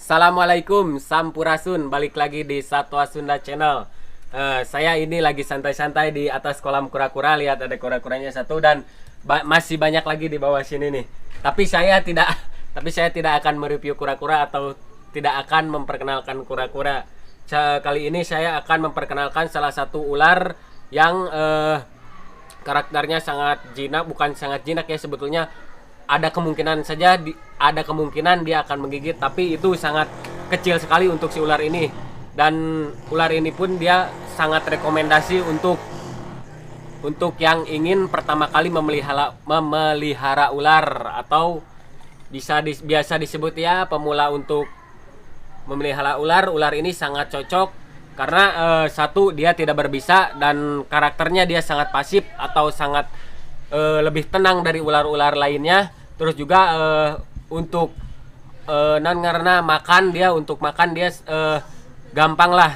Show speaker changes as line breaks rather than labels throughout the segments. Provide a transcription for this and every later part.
Assalamualaikum, Sampurasun. Balik lagi di Satwa Sunda Channel. Saya ini lagi santai-santai di atas kolam kura-kura. Lihat ada kura-kuranya satu dan masih banyak lagi di bawah sini nih. Tapi saya tidak akan mereview kura-kura atau tidak akan memperkenalkan kura-kura. Kali ini saya akan memperkenalkan salah satu ular yang karakternya sangat jinak, bukan sangat jinak ya sebetulnya. Ada kemungkinan dia akan menggigit, tapi itu sangat kecil sekali untuk si ular ini. Dan ular ini pun dia sangat rekomendasi untuk yang ingin pertama kali memelihara ular, atau biasa disebut ya pemula untuk memelihara ular. Ular ini sangat cocok karena satu, dia tidak berbisa, dan karakternya dia sangat pasif atau sangat lebih tenang dari ular-ular lainnya. Terus juga untuk karena untuk makan dia gampang lah,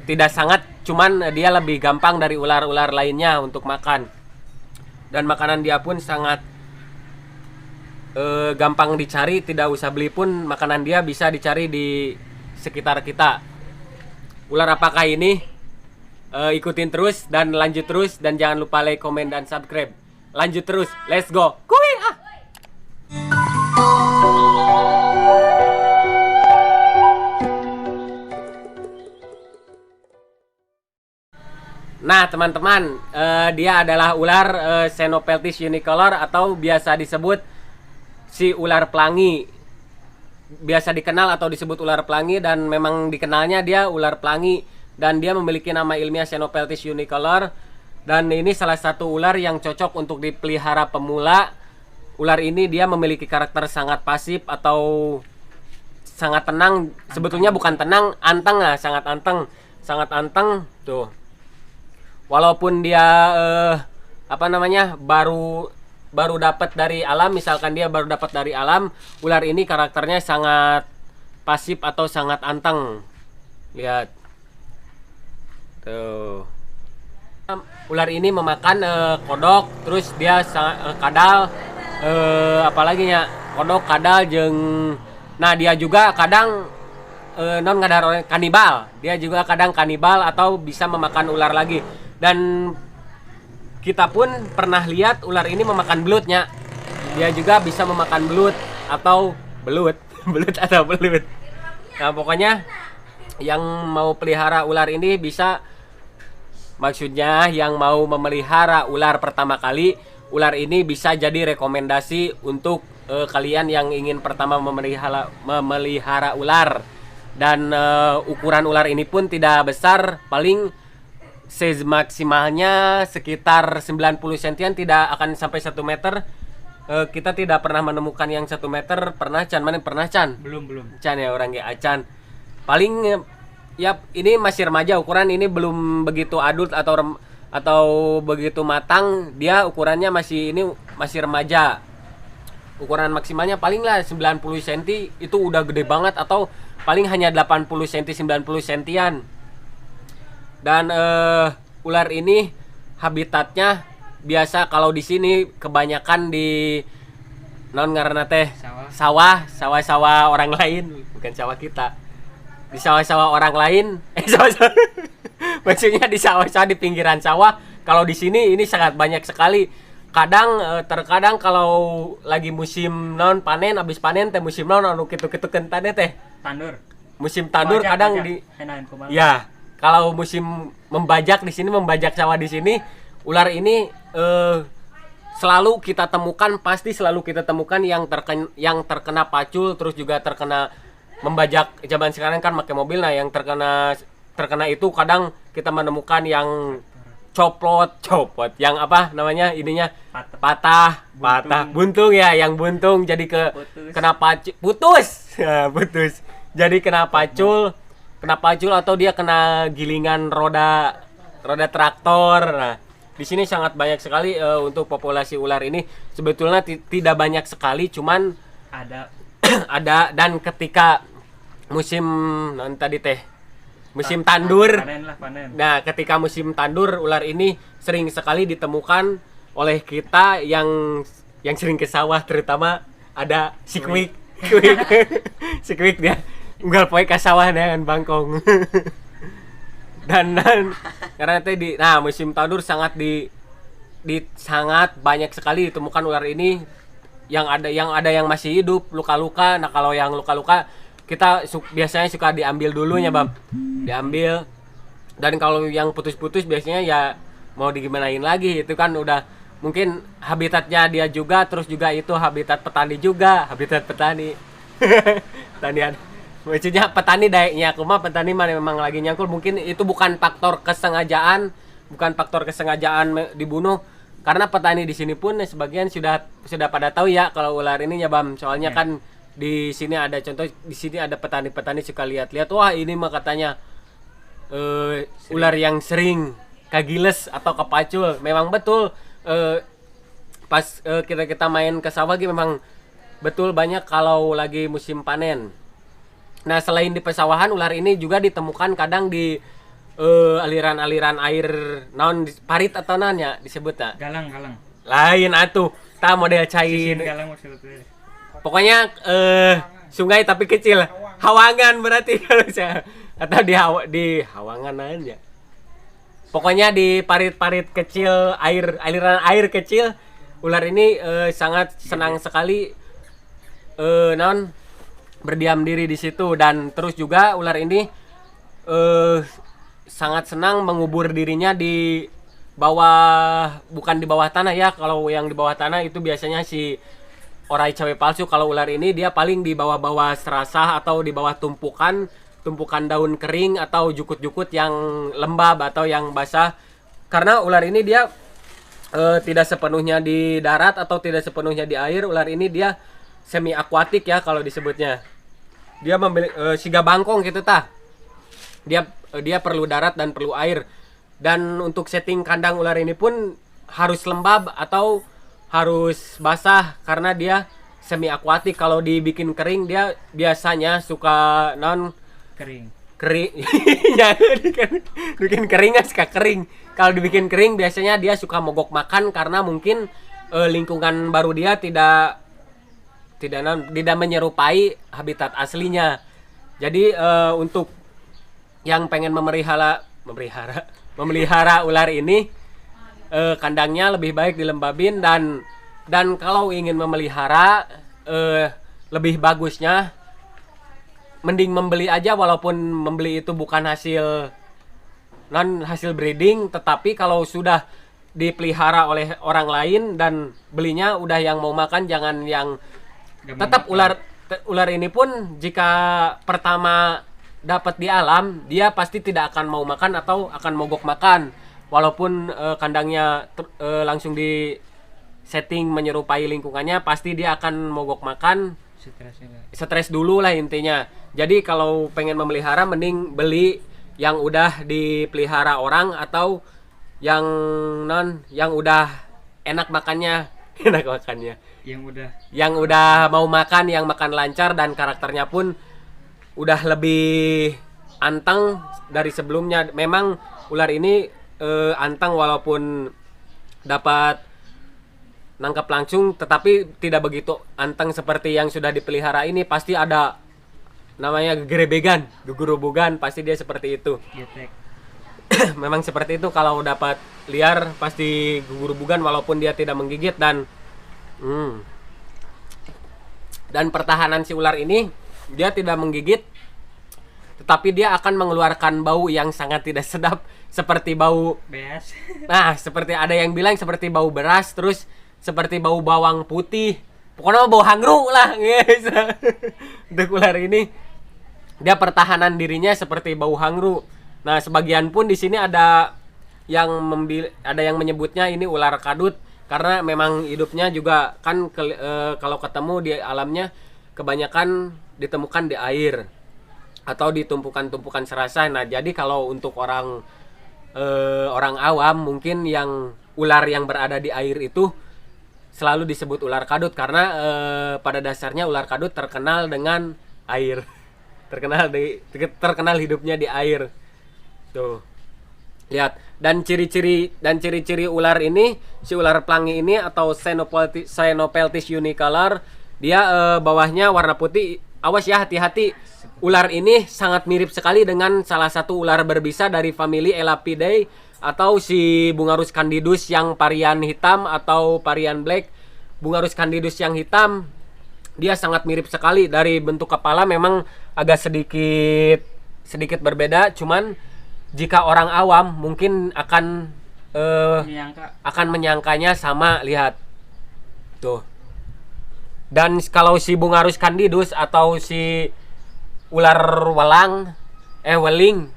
tidak sangat, cuman dia lebih gampang dari ular-ular lainnya untuk makan. Dan makanan dia pun sangat gampang dicari, tidak usah beli pun makanan dia bisa dicari di sekitar kita. Ular apakah ini? Ikutin terus dan lanjut terus, dan jangan lupa like, komen, dan subscribe. Lanjut terus, let's go. Nah teman-teman, dia adalah ular Xenopeltis unicolor atau biasa disebut si ular pelangi. Biasa dikenal atau disebut ular pelangi, dan memang dikenalnya dia ular pelangi, dan dia memiliki nama ilmiah Xenopeltis unicolor. Dan ini salah satu ular yang cocok untuk dipelihara pemula. Ular ini dia memiliki karakter sangat pasif atau sangat tenang. Sebetulnya bukan tenang, anteng lah, sangat anteng tuh. Walaupun dia baru dapat dari alam, misalkan dia baru dapat dari alam, ular ini karakternya sangat pasif atau sangat anteng. Lihat tuh, ular ini memakan kodok, terus dia kadal, apalagi nya kodok, kadal, nah dia juga kadang kanibal. Dia juga kadang kanibal atau bisa memakan ular lagi. Dan kita pun pernah lihat ular ini memakan belutnya. Dia juga bisa memakan belut atau belut. Nah pokoknya yang mau pelihara ular ini bisa, maksudnya yang mau memelihara ular pertama kali, ular ini bisa jadi rekomendasi untuk kalian yang ingin pertama memelihara ular. Dan ukuran ular ini pun tidak besar, paling size maksimalnya sekitar 90 cm, tidak akan sampai 1 meter. Kita tidak pernah menemukan yang 1 meter. Pernah Chan? Mana pernah Chan?
Belum
Chan ya, orang ya Chan. Paling ya ini masih remaja, ukuran ini belum begitu adult atau begitu matang. Dia ukurannya masih remaja. Ukuran maksimalnya paling lah 90 cm, itu udah gede banget, atau paling hanya 80 cm 90 cm. Dan ular ini habitatnya biasa kalau di sini kebanyakan di ngaranna teh sawah orang lain, bukan sawah kita. Di sawah-sawah orang lain, maksudnya di sawah-sawah di pinggiran sawah. Kalau di sini ini sangat banyak sekali. Terkadang kalau lagi musim panen, habis panen teh musim anu kitu-kitu kentane teh. Musim tandur kadang di ya. Kalau musim membajak di sini, membajak sawah di sini, ular ini selalu kita temukan yang terkena pacul, terus juga terkena membajak. Zaman sekarang kan pakai mobil, nah yang terkena itu kadang kita menemukan yang copot, yang apa namanya ininya patah, buntung ya, yang buntung jadi kena putus. Jadi kena pacul atau dia kena gilingan roda traktor. Nah, di sini sangat banyak sekali untuk populasi ular ini. Sebetulnya tidak banyak sekali, cuman ada dan ketika musim musim tandur.
Panen.
Nah, ketika musim tandur, ular ini sering sekali ditemukan oleh kita yang sering ke sawah, terutama ada si Quick dia. unggal poe ka sawah dengan bangkong. dan karena teh nah musim tadur sangat sangat banyak sekali ditemukan ular ini, yang ada yang masih hidup, luka-luka. Nah kalau yang luka-luka kita biasanya suka diambil dulunya Bang, diambil. Dan kalau yang putus-putus biasanya ya mau digimanain lagi, itu kan udah mungkin habitatnya dia juga, terus juga itu habitat petani juga, habitat petani. Tanian maksudnya petani dayanya aku mah petani mana memang lagi nyangkul, mungkin itu bukan faktor kesengajaan, dibunuh, karena petani di sini pun sebagian sudah pada tahu ya kalau ular ini ya Bam, soalnya kan di sini ada contoh, di sini ada petani suka lihat-lihat, wah ini mah katanya ular yang sering kagiles atau kepacul. Memang betul, pas kita main ke sawah memang betul banyak kalau lagi musim panen. Nah selain di pesawahan, ular ini juga ditemukan kadang di aliran-aliran air naon parit atau nanya disebut tak?
Galang.
Lain atuh, ta model cair. Pokoknya sungai tapi kecil. Hawangan berarti kalau saya, atau di hawangan aja. Pokoknya di parit-parit kecil, aliran air kecil, ular ini sangat senang sekali berdiam diri di situ. Dan terus juga ular ini sangat senang mengubur dirinya di bawah, bukan di bawah tanah ya. Kalau yang di bawah tanah itu biasanya si orai cabai palsu. Kalau ular ini dia paling di bawah-bawah serasah atau di bawah tumpukan daun kering atau jukut-jukut yang lembab atau yang basah. Karena ular ini dia tidak sepenuhnya di darat atau tidak sepenuhnya di air. Ular ini dia semi akuatik ya kalau disebutnya. Dia siga bangkong gitu tah. Dia perlu darat dan perlu air. Dan untuk setting kandang ular ini pun harus lembab atau harus basah karena dia semi akuatik. Kalau dibikin kering dia biasanya suka kering ya, bikin kering suka kering. Kalau dibikin kering biasanya dia suka mogok makan karena mungkin lingkungan baru dia tidak menyerupai habitat aslinya. Jadi untuk yang pengen memelihara ular ini, kandangnya lebih baik dilembabin. Dan kalau ingin memelihara, lebih bagusnya mending membeli aja, walaupun membeli itu bukan hasil breeding, tetapi kalau sudah dipelihara oleh orang lain dan belinya udah yang mau makan, jangan yang tetap ular ini pun jika pertama dapat di alam, dia pasti tidak akan mau makan atau akan mogok makan, walaupun kandangnya langsung di setting menyerupai lingkungannya, pasti dia akan mogok makan. Stres dulu lah intinya. Jadi kalau pengen memelihara mending beli yang udah dipelihara orang atau yang udah enak makannya, yang udah mau makan, yang makan lancar dan karakternya pun udah lebih anteng dari sebelumnya. Memang ular ini anteng walaupun dapat nangkap langsung, tetapi tidak begitu anteng seperti yang sudah dipelihara ini. Pasti ada namanya gegerebegan, gegurubugan, pasti dia seperti itu. Memang seperti itu, kalau dapat liar pasti gegurubugan walaupun dia tidak menggigit. Dan pertahanan si ular ini, dia tidak menggigit, tetapi dia akan mengeluarkan bau yang sangat tidak sedap, seperti bau beras. Nah, seperti ada yang bilang seperti bau beras, terus seperti bau bawang putih, pokoknya bau hangru lah guys. Untuk ular ini dia pertahanan dirinya seperti bau hangru. Nah sebagian pun di sini ada yang menyebutnya ini ular kadut, karena memang hidupnya juga kan kalau ketemu di alamnya kebanyakan ditemukan di air atau di tumpukan-tumpukan serasah. Nah jadi kalau untuk orang awam mungkin yang ular yang berada di air itu selalu disebut ular kadut, karena pada dasarnya ular kadut terkenal dengan air, terkenal hidupnya di air. Tuh lihat. Dan ciri-ciri ular ini, si ular pelangi ini atau Xenopeltis unicolor, dia bawahnya warna putih, awas ya, hati-hati. Ular ini sangat mirip sekali dengan salah satu ular berbisa dari famili Elapidae atau si Bungarus candidus yang varian hitam atau varian black. Bungarus candidus yang hitam dia sangat mirip sekali, dari bentuk kepala memang agak sedikit berbeda, cuman jika orang awam mungkin akan menyangkanya sama. Lihat tuh. Dan kalau si Bungarus candidus atau si ular weling,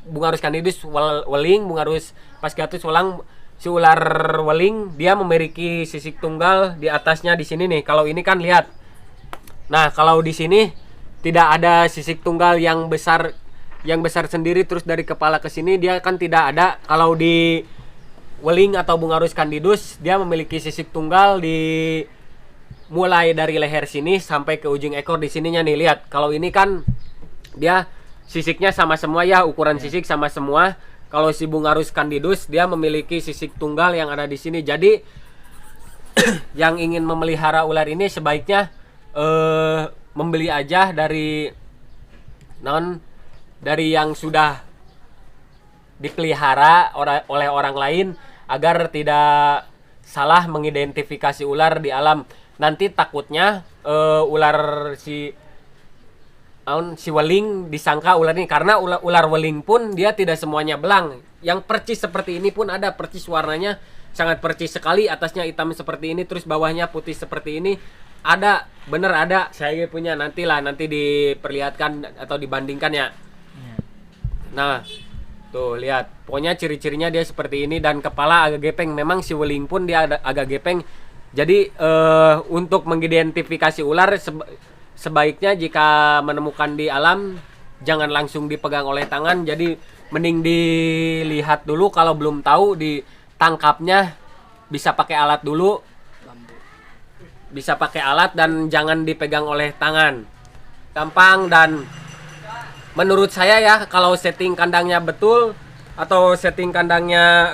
Bungarus candidus weling, Bungarus fasciatus welang, si ular weling dia memiliki sisik tunggal di atasnya di sini nih. Kalau ini kan lihat. Nah, kalau di sini tidak ada sisik tunggal yang besar sendiri terus dari kepala ke sini, dia kan tidak ada. Kalau di weling atau Bungarus candidus dia memiliki sisik tunggal di mulai dari leher sini sampai ke ujung ekor di sininya nih. Lihat, kalau ini kan dia sisiknya sama semua ya, ukuran sisik sama semua. Kalau si Bungarus candidus dia memiliki sisik tunggal yang ada di sini. Jadi yang ingin memelihara ular ini sebaiknya membeli aja dari yang sudah dipelihara oleh orang lain agar tidak salah mengidentifikasi ular di alam. Nanti takutnya ular si weling disangka ular ini, karena ular weling pun dia tidak semuanya belang. Yang percis seperti ini pun ada, percis warnanya sangat percis sekali, atasnya hitam seperti ini terus bawahnya putih seperti ini. Ada, bener ada. Saya punya, nanti diperlihatkan atau dibandingkan ya. Nah, tuh lihat. Pokoknya ciri-cirinya dia seperti ini dan kepala agak gepeng. Memang si weling pun dia agak gepeng. Jadi untuk mengidentifikasi ular sebaiknya jika menemukan di alam jangan langsung dipegang oleh tangan. Jadi mending dilihat dulu, kalau belum tahu ditangkapnya bisa pakai alat dulu. Bisa pakai alat dan jangan dipegang oleh tangan. Gampang, dan menurut saya ya, kalau setting kandangnya betul atau setting kandangnya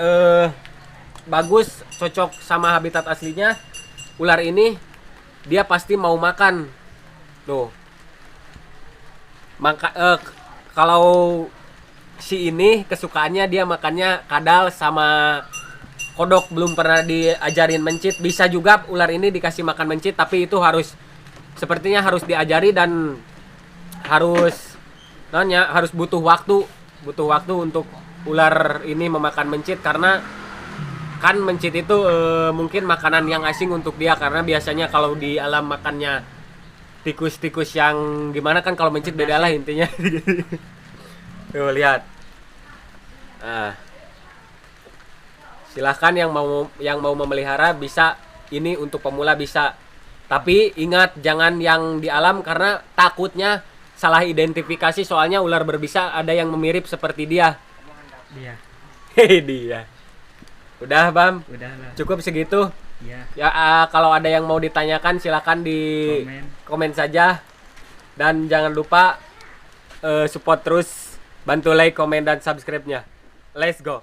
bagus, cocok sama habitat aslinya, ular ini dia pasti mau makan. Tuh. Kalau si ini kesukaannya dia makannya kadal sama kodok, belum pernah diajarin mencit. Bisa juga ular ini dikasih makan mencit, tapi itu sepertinya harus diajari dan harus butuh waktu untuk ular ini memakan mencit, karena kan mencit itu mungkin makanan yang asing untuk dia, karena biasanya kalau di alam makannya tikus-tikus yang gimana kan, kalau mencit beda lah intinya. Tuh lihat. Silahkan yang mau memelihara bisa, ini untuk pemula bisa. Tapi ingat jangan yang di alam, karena takutnya salah identifikasi, soalnya ular berbisa ada yang mirip seperti dia. Dia. Udah, Bam? Udah lah. Cukup segitu? Iya. Ya, kalau ada yang mau ditanyakan silakan di komen saja. Dan jangan lupa support terus, bantu like, komen, dan subscribe-nya. Let's go.